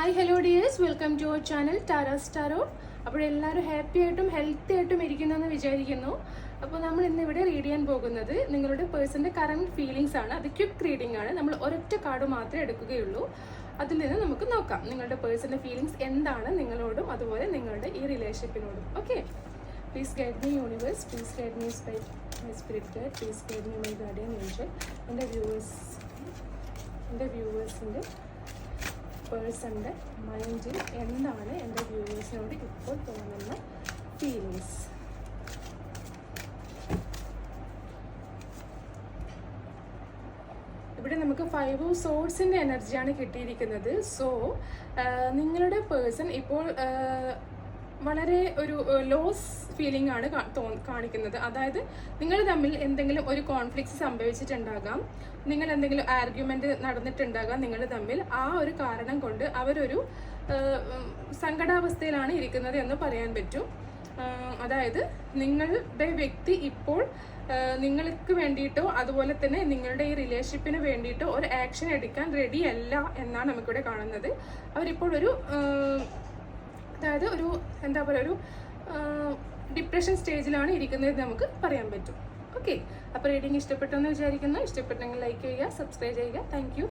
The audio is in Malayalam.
Hi hello dears, welcome to our channel Tara's tarot. അപ്പോൾ എല്ലാവരും ഹാപ്പി ആയിട്ടും ഹെൽത്തി ആയിട്ടും ഇരിക്കുന്നെന്ന് വിചാരിക്കുന്നു. അപ്പോൾ നമ്മൾ ഇന്ന് ഇവിടെ റീഡ് ചെയ്യാൻ പോകുന്നത് നിങ്ങളുടെ പേഴ്സൻ്റെ കറണ്ട് ഫീലിങ്സ് ആണ്. അത് ക്വിക്ക് റീഡിംഗ് ആണ്. നമ്മൾ ഒരൊറ്റ കാർഡ് മാത്രമേ എടുക്കുകയുള്ളൂ. അതിൽ നിന്ന് നമുക്ക് നോക്കാം നിങ്ങളുടെ പേഴ്സൻ്റെ ഫീലിങ്സ് എന്താണ് നിങ്ങളോടും അതുപോലെ നിങ്ങളുടെ ഈ റിലേഷൻഷിപ്പിനോടും. Okay, please guide me universe, please guide me my spirit guide, please guide me my guardian angel. എൻ്റെ വ്യൂവേഴ്സിൻ്റെ പേഴ്സൻ്റെ മൈൻഡിൽ എന്താണ് എൻ്റെ വ്യൂവേഴ്സിനോട് ഇപ്പോൾ തോന്നുന്ന ഫീലിങ്സ്. ഇവിടെ നമുക്ക് 5 ഓഫ് സോർഡ്സിൻ്റെ എനർജിയാണ് കിട്ടിയിരിക്കുന്നത്. സോ നിങ്ങളുടെ പേഴ്സൺ ഇപ്പോൾ വളരെ ഒരു ലോസ് ഫീലിംഗ് ആണ് കാണിക്കുന്നത്. അതായത് നിങ്ങൾ തമ്മിൽ എന്തെങ്കിലും ഒരു കോൺഫ്ലിക്ട്സ് സംഭവിച്ചിട്ടുണ്ടാകാം, നിങ്ങൾ എന്തെങ്കിലും ആർഗ്യുമെന്റ് നടന്നിട്ടുണ്ടാകാം നിങ്ങൾ തമ്മിൽ. ആ ഒരു കാരണം കൊണ്ട് അവരൊരു സങ്കടാവസ്ഥയിലാണ് ഇരിക്കുന്നത് എന്ന് പറയാൻ പറ്റും. അതായത് നിങ്ങളുടെ വ്യക്തി ഇപ്പോൾ നിങ്ങൾക്ക് വേണ്ടിയിട്ടോ അതുപോലെ തന്നെ നിങ്ങളുടെ ഈ റിലേഷൻഷിപ്പിന് വേണ്ടിയിട്ടോ ഒരു ആക്ഷൻ എടുക്കാൻ റെഡി അല്ല എന്നാണ് നമുക്കിവിടെ കാണുന്നത്. അവരിപ്പോൾ ഒരു അതായത് ഒരു എന്താ പറയുക, ഒരു ഡിപ്രഷൻ സ്റ്റേജിലാണ് ഇരിക്കുന്നത് നമുക്ക് പറയാൻ പറ്റും. ഓക്കെ, അപ്പോൾ റീഡിങ് ഇഷ്ടപ്പെട്ടെന്ന് വിചാരിക്കുന്നു. ഇഷ്ടപ്പെട്ടെങ്കിൽ ലൈക്ക് ചെയ്യുക, സബ്സ്ക്രൈബ് ചെയ്യുക. Thank you.